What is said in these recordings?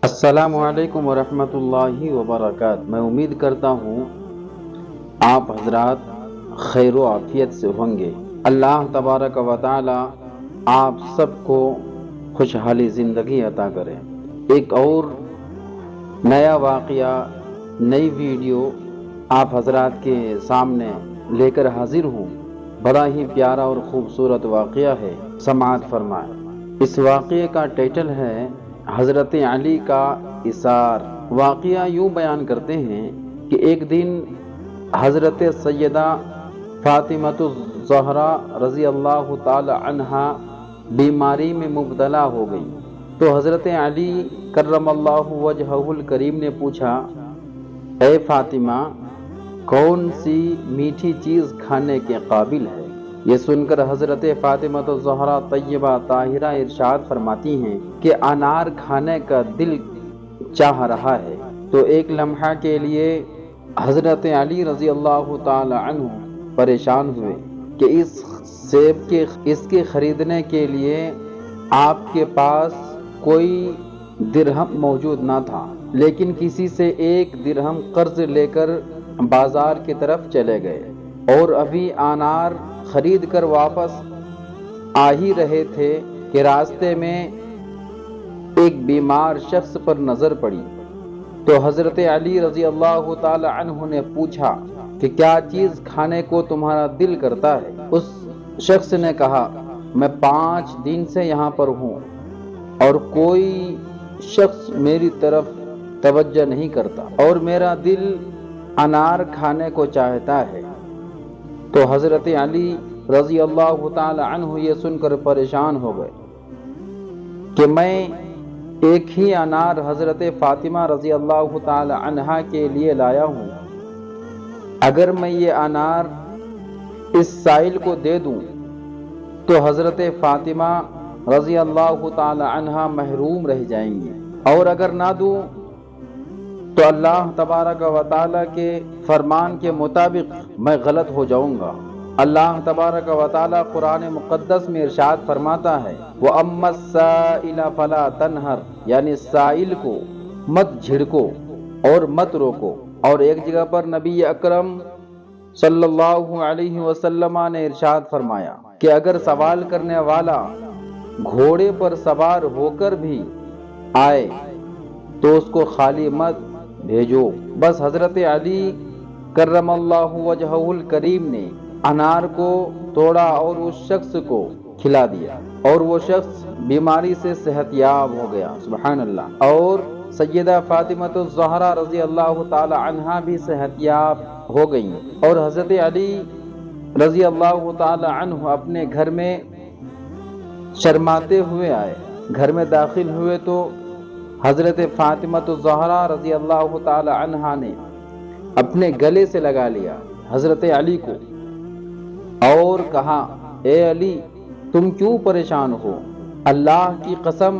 السلام علیکم ورحمۃ اللہ وبرکاتہ۔ میں امید کرتا ہوں آپ حضرات خیر و عافیت سے ہوں گے۔ اللہ تبارک و تعالی آپ سب کو خوشحالی زندگی عطا کرے۔ ایک اور نیا واقعہ، نئی ویڈیو آپ حضرات کے سامنے لے کر حاضر ہوں۔ بڑا ہی پیارا اور خوبصورت واقعہ ہے، سماعت فرمائیں۔ اس واقعے کا ٹائٹل ہے حضرت علی کا اثار۔ واقعہ یوں بیان کرتے ہیں کہ ایک دن حضرت سیدہ فاطمہ الزہرا رضی اللہ تعالی عنہا بیماری میں مبتلا ہو گئی تو حضرت علی کرم اللہ وجہہ الکریم نے پوچھا، اے فاطمہ، کون سی میٹھی چیز کھانے کے قابل ہے؟ یہ سن کر حضرت فاطمہ الزہرا طیبہ طاہرہ ارشاد فرماتی ہیں کہ انار کھانے کا دل چاہ رہا ہے۔ تو ایک لمحہ کے لیے حضرت علی رضی اللہ تعالی عنہ پریشان ہوئے کہ اس کے خریدنے کے لیے آپ کے پاس کوئی درہم موجود نہ تھا، لیکن کسی سے ایک درہم قرض لے کر بازار کی طرف چلے گئے اور ابھی انار خرید کر واپس آ ہی رہے تھے کہ راستے میں ایک بیمار شخص پر نظر پڑی۔ تو حضرت علی رضی اللہ تعالی عنہ نے پوچھا کہ کیا چیز کھانے کو تمہارا دل کرتا ہے؟ اس شخص نے کہا، میں 5 دن سے یہاں پر ہوں اور کوئی شخص میری طرف توجہ نہیں کرتا اور میرا دل انار کھانے کو چاہتا ہے۔ تو حضرت علی رضی اللہ تعالی عنہ یہ سن کر پریشان ہو گئے کہ میں ایک ہی انار حضرت فاطمہ رضی اللہ تعالی عنہا کے لیے لایا ہوں، اگر میں یہ انار اس سائل کو دے دوں تو حضرت فاطمہ رضی اللہ تعالی عنہا محروم رہ جائیں گی، اور اگر نہ دوں تو اللہ تبارک و تعالی کے فرمان کے مطابق میں غلط ہو جاؤں گا۔ اللہ تبارک و تعالی قرآن مقدس میں ارشاد فرماتا ہے، وَأَمَّا السَّائِلَ فَلَا تَنْهَرْ، یعنی سائل کو مت جھڑکو اور مت روکو۔ اور ایک جگہ پر نبی اکرم صلی اللہ علیہ وسلم نے ارشاد فرمایا کہ اگر سوال کرنے والا گھوڑے پر سوار ہو کر بھی آئے تو اس کو خالی مت بھیجو۔ بس حضرت علی کرم اللہ وجہہ الکریم نے انار کو توڑا اور اس شخص کو کھلا دیا اور وہ شخص بیماری سے صحت یاب ہو گیا، سبحان اللہ۔ اور سیدہ فاطمہ الزہرا رضی اللہ تعالی عنہا بھی صحت یاب ہو گئیں اور حضرت علی رضی اللہ تعالی عنہ اپنے گھر میں شرماتے ہوئے آئے۔ گھر میں داخل ہوئے تو حضرت فاطمہ الزہرا رضی اللہ تعالی عنہا نے اپنے گلے سے لگا لیا حضرت علی کو اور کہا، اے علی، تم کیوں پریشان ہو؟ اللہ کی قسم،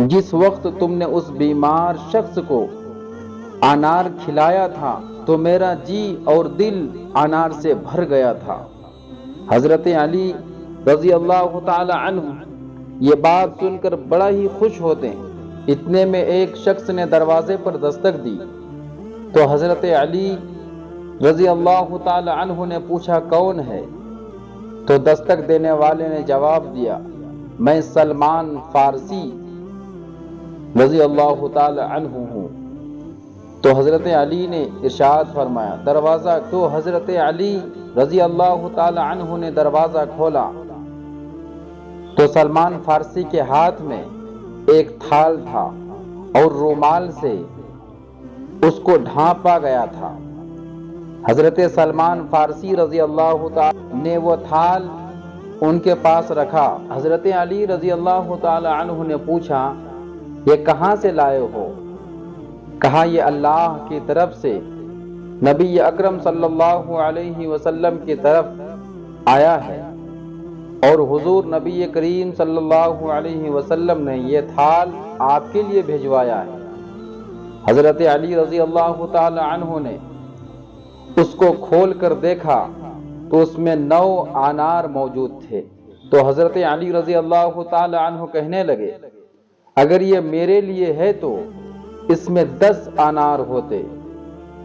جس وقت تم نے اس بیمار شخص کو انار کھلایا تھا تو میرا جی اور دل انار سے بھر گیا تھا۔ حضرت علی رضی اللہ تعالی عنہ یہ بات سن کر بڑا ہی خوش ہوتے ہیں۔ اتنے میں ایک شخص نے دروازے پر دستک دی تو حضرت علی رضی اللہ تعالی عنہ نے پوچھا، کون ہے؟ تو دستک دینے والے نے جواب دیا، میں سلمان فارسی رضی اللہ تعالی عنہ ہوں۔ تو حضرت علی نے ارشاد فرمایا، دروازہ۔ تو حضرت علی رضی اللہ تعالی عنہ نے دروازہ کھولا تو سلمان فارسی کے ہاتھ میں ایک تھال تھا اور رومال سے اس کو ڈھانپا گیا تھا۔ حضرت سلمان فارسی رضی اللہ تعالی نے وہ تھال ان کے پاس رکھا۔ حضرت علی رضی اللہ تعالی عنہ نے پوچھا، یہ کہاں سے لائے ہو؟ کہا، یہ اللہ کی طرف سے نبی اکرم صلی اللہ علیہ وسلم کی طرف آیا ہے اور حضور نبی کریم صلی اللہ علیہ وسلم نے یہ تھال آپ کے لیے بھیجوایا ہے۔ حضرت علی رضی اللہ تعالی عنہ نے اس کو کھول کر دیکھا تو اس میں 9 انار موجود تھے۔ تو حضرت علی رضی اللہ تعالی عنہ کہنے لگے، اگر یہ میرے لیے ہے تو اس میں 10 انار ہوتے،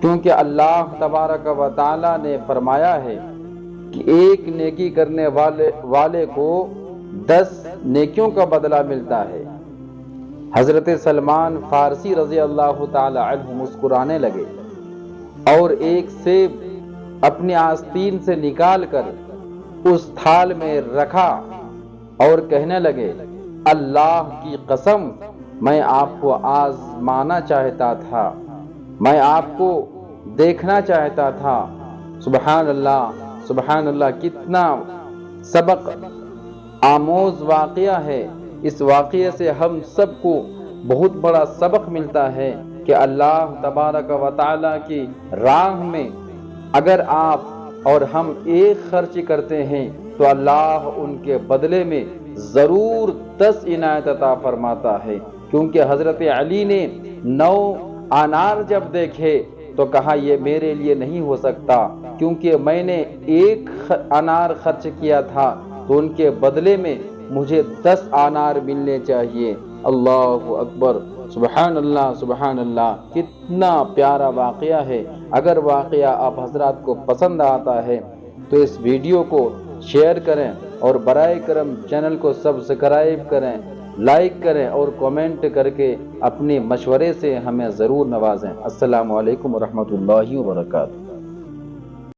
کیونکہ اللہ تبارک و تعالی نے فرمایا ہے کہ ایک نیکی کرنے والے کو 10 نیکیوں کا بدلہ ملتا ہے۔ حضرت سلمان فارسی رضی اللہ تعالی عنہ مسکرانے لگے اور ایک سیب اپنے آستین سے نکال کر اس تھال میں رکھا اور کہنے لگے، اللہ کی قسم، میں آپ کو آزمانا چاہتا تھا، میں آپ کو دیکھنا چاہتا تھا۔ سبحان اللہ، سبحان اللہ، کتنا سبق آموز واقعہ ہے۔ اس واقعے سے ہم سب کو بہت بڑا سبق ملتا ہے کہ اللہ تبارک و تعالی کی راہ میں اگر آپ اور ہم ایک خرچ کرتے ہیں تو اللہ ان کے بدلے میں ضرور 10 عنایت عطا فرماتا ہے، کیونکہ حضرت علی نے 9 انار جب دیکھے تو کہا یہ میرے لیے نہیں ہو سکتا، کیونکہ میں نے 1 انار خرچ کیا تھا تو ان کے بدلے میں مجھے 10 انار ملنے چاہیے۔ اللہ اکبر، سبحان اللہ، سبحان اللہ، کتنا پیارا واقعہ ہے۔ اگر واقعہ آپ حضرات کو پسند آتا ہے تو اس ویڈیو کو شیئر کریں اور برائے کرم چینل کو سبسکرائب کریں، لائک کریں اور کومنٹ کر کے اپنے مشورے سے ہمیں ضرور نوازیں۔ السلام علیکم ورحمۃ اللہ وبرکاتہ۔